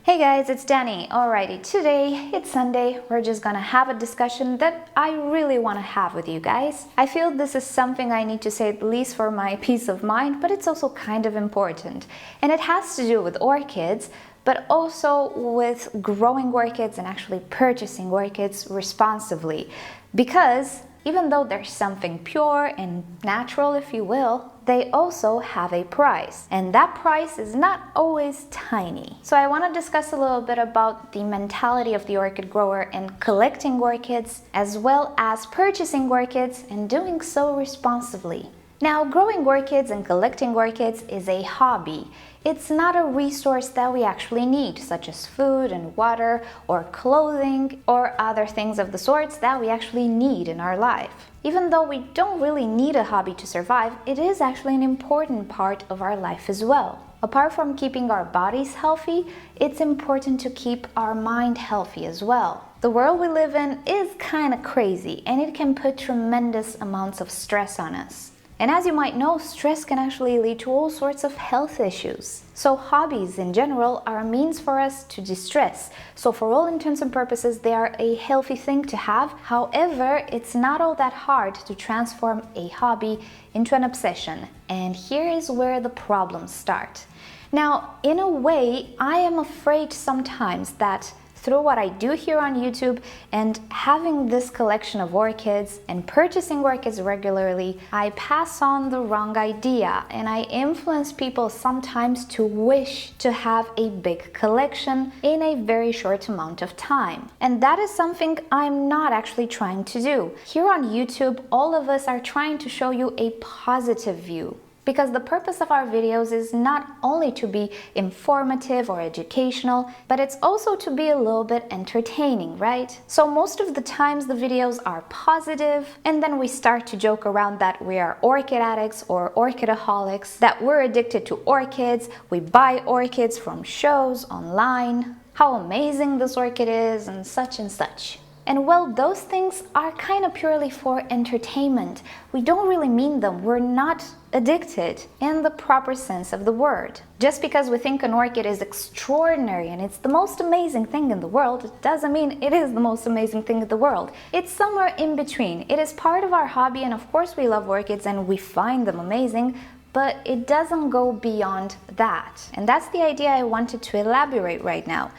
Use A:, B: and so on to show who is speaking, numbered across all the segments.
A: Hey guys, it's Danny. Alrighty, today it's Sunday. We're just gonna have a discussion that I really want to have with you guys. I feel this is something I need to say at least for my peace of mind, but it's also kind of important. And it has to do with orchids, but also with growing orchids and actually purchasing orchids responsibly. Because even though there's something pure and natural, if you will, they also have a price, and that price is not always tiny. So I want to discuss a little bit about the mentality of the orchid grower in collecting orchids, as well as purchasing orchids and doing so responsibly. Now, growing orchids and collecting orchids is a hobby. It's not a resource that we actually need, such as food and water or clothing or other things of the sorts that we actually need in our life. Even though we don't really need a hobby to survive, it is actually an important part of our life as well. Apart from keeping our bodies healthy, it's important to keep our mind healthy as well. The world we live in is kind of crazy, and it can put tremendous amounts of stress on us. And as you might know, stress can actually lead to all sorts of health issues. So hobbies in general are a means for us to distress. So for all intents and purposes, they are a healthy thing to have. However, it's not all that hard to transform a hobby into an obsession. And here is where the problems start. Now, in a way, I am afraid sometimes that through what I do here on YouTube and having this collection of orchids and purchasing orchids regularly, I pass on the wrong idea and I influence people sometimes to wish to have a big collection in a very short amount of time. And that is something I'm not actually trying to do. Here on YouTube, all of us are trying to show you a positive view. Because the purpose of our videos is not only to be informative or educational, but it's also to be a little bit entertaining, right? So most of the times the videos are positive, and then we start to joke around that we are orchid addicts or orchidaholics, that we're addicted to orchids, we buy orchids from shows online, how amazing this orchid is, and such and such. And well, those things are kind of purely for entertainment. We don't really mean them. We're not addicted in the proper sense of the word. Just because we think an orchid is extraordinary and it's the most amazing thing in the world, it doesn't mean it is the most amazing thing in the world. It's somewhere in between. It is part of our hobby, and of course we love orchids and we find them amazing, but it doesn't go beyond that. And that's the idea I wanted to elaborate right now.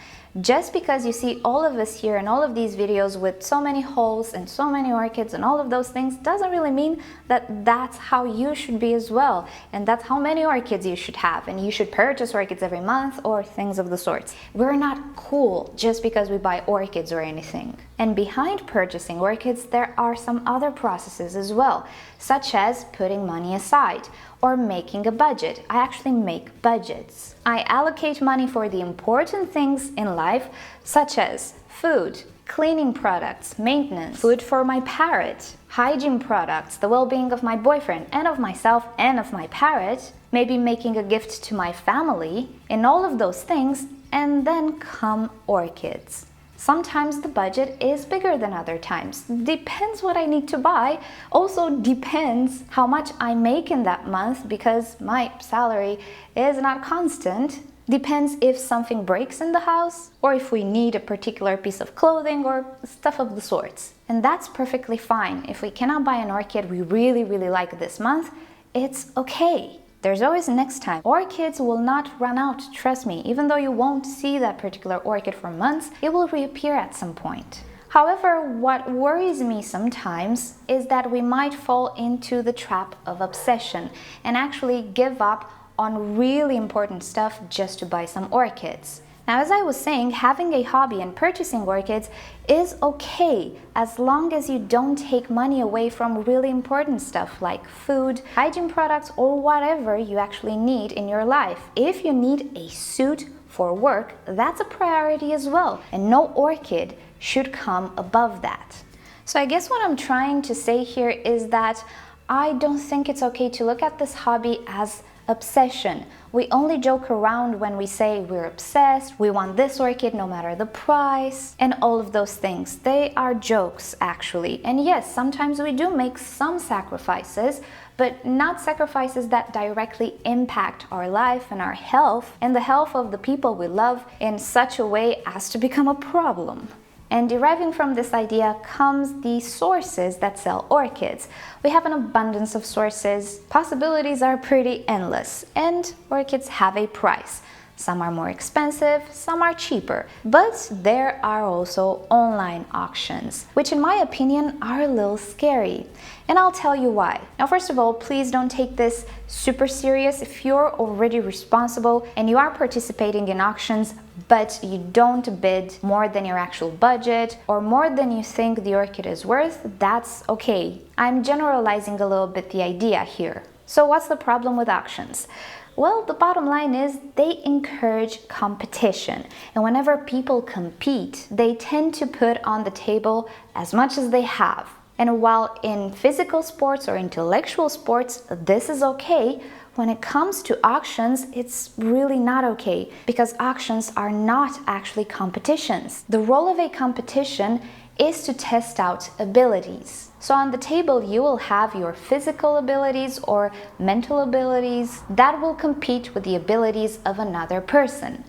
A: Just because you see all of us here in all of these videos with so many hauls and so many orchids and all of those things doesn't really mean that that's how you should be as well, and that's how many orchids you should have, and you should purchase orchids every month or things of the sorts. We're not cool just because we buy orchids or anything. And behind purchasing orchids, there are some other processes as well, such as putting money aside or making a budget. I actually make budgets. I allocate money for the important things in life, such as food, cleaning products, maintenance, food for my parrot, hygiene products, the well-being of my boyfriend and of myself and of my parrot, maybe making a gift to my family, and all of those things, and then come orchids. Sometimes the budget is bigger than other times. Depends what I need to buy. Also depends how much I make in that month, because my salary is not constant. Depends if something breaks in the house or if we need a particular piece of clothing or stuff of the sorts. And that's perfectly fine. If we cannot buy an orchid we really like this month, it's okay. There's always next time. Orchids will not run out, trust me. Even though you won't see that particular orchid for months, it will reappear at some point. However, what worries me sometimes is that we might fall into the trap of obsession and actually give up on really important stuff just to buy some orchids. Now, as I was saying, having a hobby and purchasing orchids is okay as long as you don't take money away from really important stuff like food, hygiene products, or whatever you actually need in your life. If you need a suit for work, that's a priority as well, and no orchid should come above that. So I guess what I'm trying to say here is that I don't think it's okay to look at this hobby as obsession. We only joke around when we say we're obsessed, we want this orchid no matter the price, and all of those things. They are jokes, actually. And yes, sometimes we do make some sacrifices, but not sacrifices that directly impact our life and our health and the health of the people we love in such a way as to become a problem. And deriving from this idea comes the sources that sell orchids. We have an abundance of sources, possibilities are pretty endless, and orchids have a price. Some are more expensive, some are cheaper, but there are also online auctions, which in my opinion are a little scary. And I'll tell you why. Now, first of all, please don't take this super serious. If you're already responsible and you are participating in auctions, but you don't bid more than your actual budget or more than you think the orchid is worth, that's okay. I'm generalizing a little bit the idea here. So what's the problem with auctions? Well, the bottom line is they encourage competition. And whenever people compete, they tend to put on the table as much as they have. And while in physical sports or intellectual sports, this is okay, when it comes to auctions, it's really not okay, because auctions are not actually competitions. The role of a competition is to test out abilities. So on the table, you will have your physical abilities or mental abilities that will compete with the abilities of another person.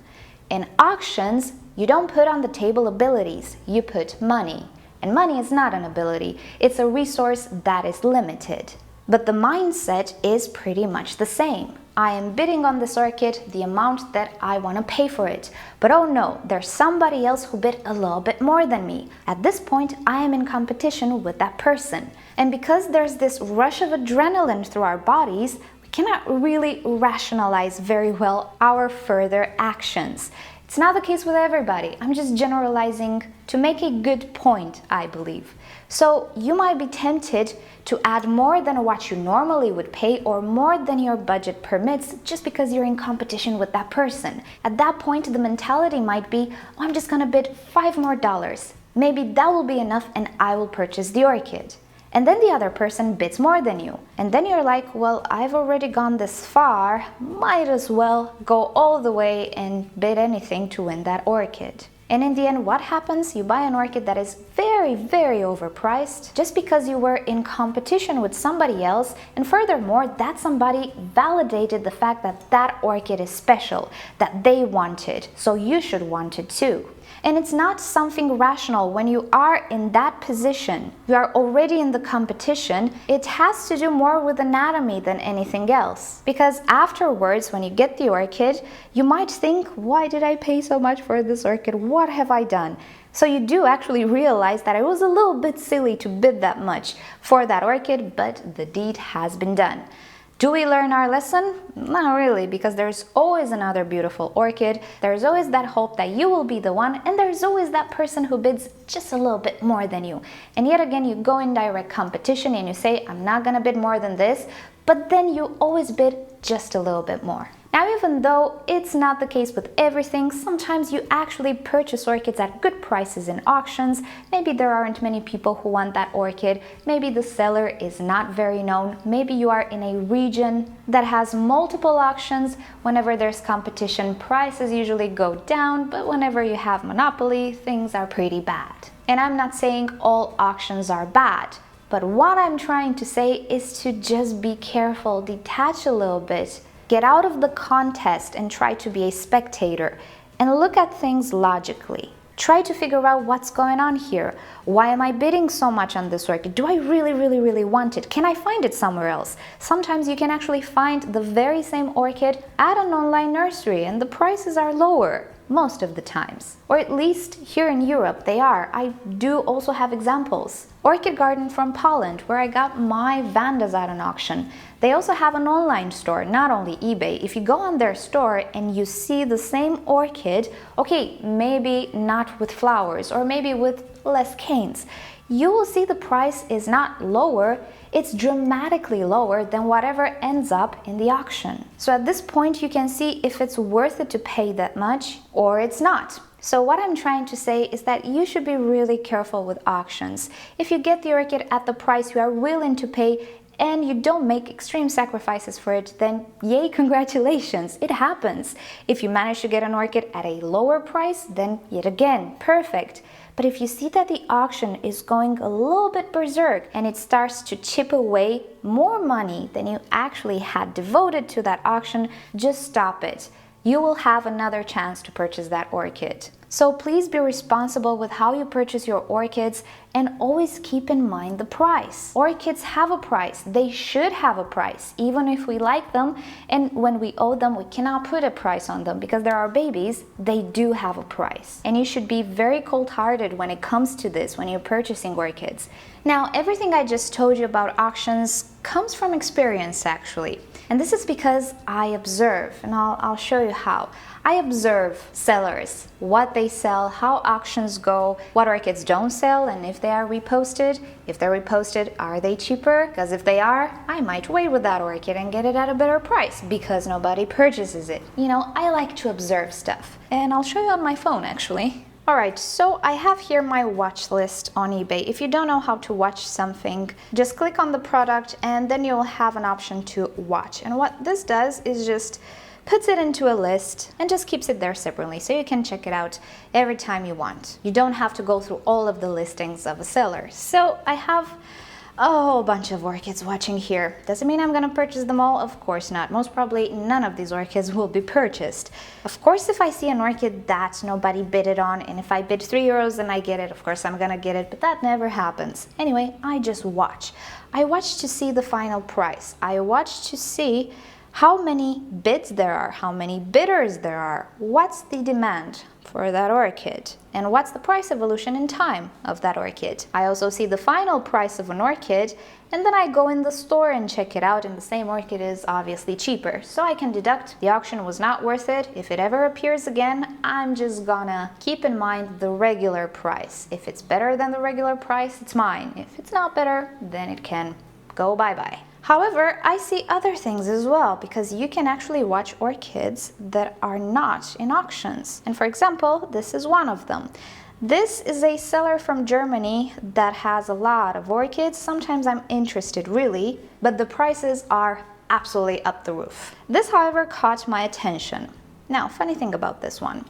A: In auctions, you don't put on the table abilities, you put money. And money is not an ability, it's a resource that is limited. But the mindset is pretty much the same. I am bidding on this orchid the amount that I want to pay for it. But oh no, there's somebody else who bid a little bit more than me. At this point, I am in competition with that person. And because there's this rush of adrenaline through our bodies, we cannot really rationalize very well our further actions. It's not the case with everybody. I'm just generalizing to make a good point, I believe. So you might be tempted to add more than what you normally would pay or more than your budget permits just because you're in competition with that person. At that point, the mentality might be, oh, I'm just gonna bid $5 more. Maybe that will be enough and I will purchase the orchid. And then the other person bids more than you. And then you're like, well, I've already gone this far, might as well go all the way and bid anything to win that orchid. And in the end, what happens? You buy an orchid that is very, very overpriced just because you were in competition with somebody else, and furthermore, that somebody validated the fact that that orchid is special, that they want it, so you should want it too. And it's not something rational. When you are in that position, you are already in the competition, it has to do more with anatomy than anything else. Because afterwards, when you get the orchid, you might think, why did I pay so much for this orchid? What have I done? So you do actually realize that it was a little bit silly to bid that much for that orchid, but the deed has been done. Do we learn our lesson? Not really, because there's always another beautiful orchid, there's always that hope that you will be the one, and there's always that person who bids just a little bit more than you. And yet again, you go in direct competition and you say, I'm not gonna bid more than this, but then you always bid just a little bit more. Now, even though it's not the case with everything, sometimes you actually purchase orchids at good prices in auctions. Maybe there aren't many people who want that orchid. Maybe the seller is not very known. Maybe you are in a region that has multiple auctions. Whenever there's competition, prices usually go down, but whenever you have monopoly, things are pretty bad. And I'm not saying all auctions are bad, but what I'm trying to say is to just be careful, detach a little bit, get out of the contest and try to be a spectator and look at things logically. Try to figure out what's going on here. Why am I bidding so much on this orchid? Do I really want it? Can I find it somewhere else? Sometimes you can actually find the very same orchid at an online nursery and the prices are lower most of the times. Or at least here in Europe they are. I do also have examples. Orchid Garden from Poland, where I got my Vandas at an auction. They also have an online store, not only eBay. If you go on their store and you see the same orchid, okay, maybe not with flowers or maybe with less canes, you will see the price is not lower, it's dramatically lower than whatever ends up in the auction. So at this point you can see if it's worth it to pay that much or it's not. So what I'm trying to say is that you should be really careful with auctions. If you get the orchid at the price you are willing to pay and you don't make extreme sacrifices for it, then yay, congratulations, it happens. If you manage to get an orchid at a lower price, then yet again, perfect. But if you see that the auction is going a little bit berserk and it starts to chip away more money than you actually had devoted to that auction, just stop it. You will have another chance to purchase that orchid. So please be responsible with how you purchase your orchids and always keep in mind the price. Orchids have a price. They should have a price, even if we like them, and when we owe them, we cannot put a price on them because they're our babies. They do have a price. And you should be very cold-hearted when it comes to this, when you're purchasing orchids. Now, everything I just told you about auctions comes from experience, actually. And this is because I observe, and I'll show you how. I observe sellers, what they sell, how auctions go, what orchids don't sell, and if they are reposted. If they're reposted, are they cheaper? Because if they are, I might wait with that orchid and get it at a better price because nobody purchases it. You know, I like to observe stuff. And I'll show you on my phone, actually. Alright, so I have here my watch list on eBay. If you don't know how to watch something, just click on the product and then you'll have an option to watch. And what this does is just puts it into a list and just keeps it there separately so you can check it out every time you want. You don't have to go through all of the listings of a seller. So I have a whole bunch of orchids watching here. Does it mean I'm gonna purchase them all? Of course not. Most probably none of these orchids will be purchased. Of course, if I see an orchid that nobody bid it on, and if I bid €3 and I get it, of course I'm gonna get it, but that never happens. Anyway, I just watch. I watch to see the final price. I watch to see how many bids there are, how many bidders there are, what's the demand for that orchid, and what's the price evolution in time of that orchid. I also see the final price of an orchid, and then I go in the store and check it out, and the same orchid is obviously cheaper. So I can deduct the auction was not worth it. If it ever appears again, I'm just gonna keep in mind the regular price. If it's better than the regular price, it's mine. If it's not better, then it can go bye-bye. However, I see other things as well, because you can actually watch orchids that are not in auctions. And for example, this is one of them. This is a seller from Germany that has a lot of orchids. Sometimes I'm interested really, but the prices are absolutely up the roof. This, however, caught my attention. Now, funny thing about this one,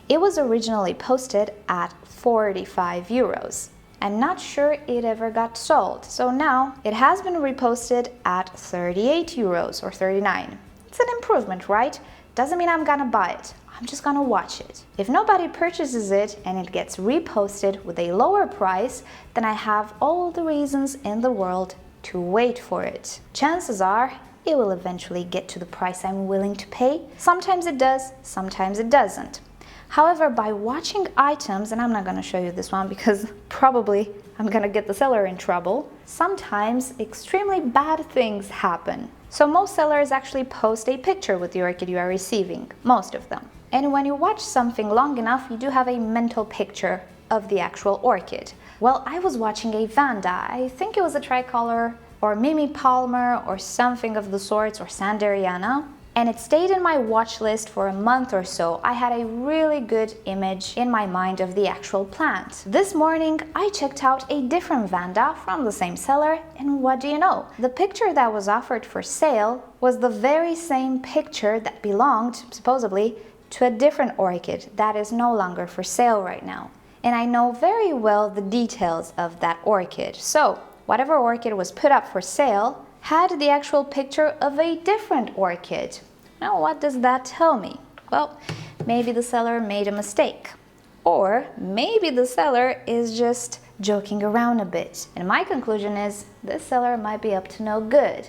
A: it was originally posted at 45 euros. I'm not sure it ever got sold, so now it has been reposted at 38 euros or 39. It's an improvement, right? Doesn't mean I'm gonna buy it. I'm just gonna watch it. If nobody purchases it and it gets reposted with a lower price, then I have all the reasons in the world to wait for it. Chances are it will eventually get to the price I'm willing to pay. Sometimes it does, sometimes it doesn't. However, by watching items, and I'm not going to show you this one because probably I'm going to get the seller in trouble, sometimes extremely bad things happen. So most sellers actually post a picture with the orchid you are receiving, most of them. And when you watch something long enough, you do have a mental picture of the actual orchid. Well, I was watching a Vanda, I think it was a tricolor, or Mimi Palmer, or something of the sorts, or Sanderiana. And it stayed in my watch list for a month or so. I had a really good image in my mind of the actual plant. This morning, I checked out a different Vanda from the same seller, and what do you know? The picture that was offered for sale was the very same picture that belonged, supposedly, to a different orchid that is no longer for sale right now. And I know very well the details of that orchid. So, whatever orchid was put up for sale had the actual picture of a different orchid. Now, what does that tell me? Well, maybe the seller made a mistake. Or maybe the seller is just joking around a bit. And my conclusion is this seller might be up to no good.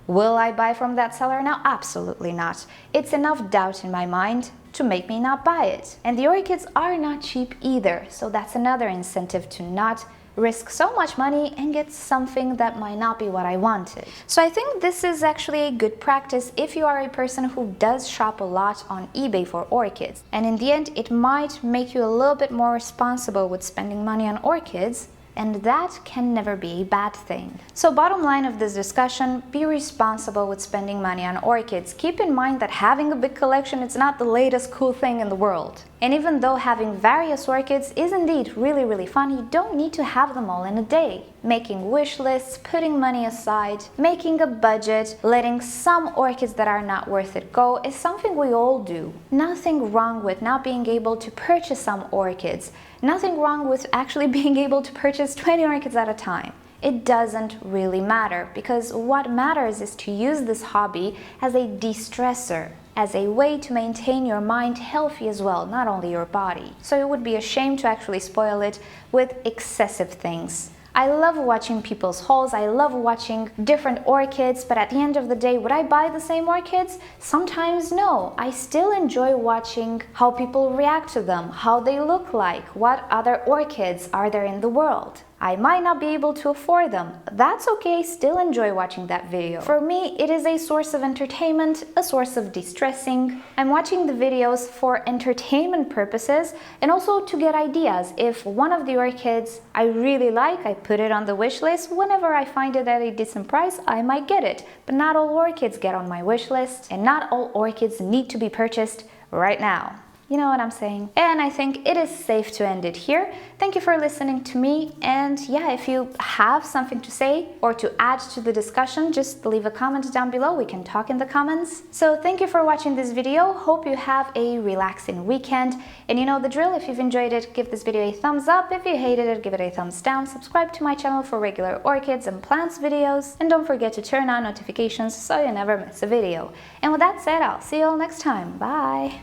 A: Will I buy from that seller now? Absolutely not. It's enough doubt in my mind to make me not buy it. And the orchids are not cheap either, so that's another incentive to not risk so much money and get something that might not be what I wanted. So I think this is actually a good practice if you are a person who does shop a lot on eBay for orchids. And in the end, it might make you a little bit more responsible with spending money on orchids, and that can never be a bad thing. So bottom line of this discussion, be responsible with spending money on orchids. Keep in mind that having a big collection is not the latest cool thing in the world. And even though having various orchids is indeed really fun, you don't need to have them all in a day. Making wish lists, putting money aside, making a budget, letting some orchids that are not worth it go is something we all do. Nothing wrong with not being able to purchase some orchids. Nothing wrong with actually being able to purchase 20 orchids at a time. It doesn't really matter, because what matters is to use this hobby as a de-stressor, as a way to maintain your mind healthy as well, not only your body. So it would be a shame to actually spoil it with excessive things. I love watching people's hauls, I love watching different orchids, but at the end of the day, would I buy the same orchids? Sometimes no. I still enjoy watching how people react to them, how they look like, what other orchids are there in the world. I might not be able to afford them. That's okay, still enjoy watching that video. For me, it is a source of entertainment, a source of de-stressing. I'm watching the videos for entertainment purposes and also to get ideas. If one of the orchids I really like, I put it on the wish list. Whenever I find it at a decent price, I might get it. But not all orchids get on my wish list, and not all orchids need to be purchased right now. You know what I'm saying? And I think it is safe to end it here. Thank you for listening to me, and yeah, if you have something to say or to add to the discussion, just leave a comment down below. We can talk in the comments. So thank you for watching this video. Hope you have a relaxing weekend, and you know the drill. If you've enjoyed it, give this video a thumbs up. If you hated it, give it a thumbs down. Subscribe to my channel for regular orchids and plants videos, and don't forget to turn on notifications so you never miss a video. And with that said, I'll see you all next time. Bye!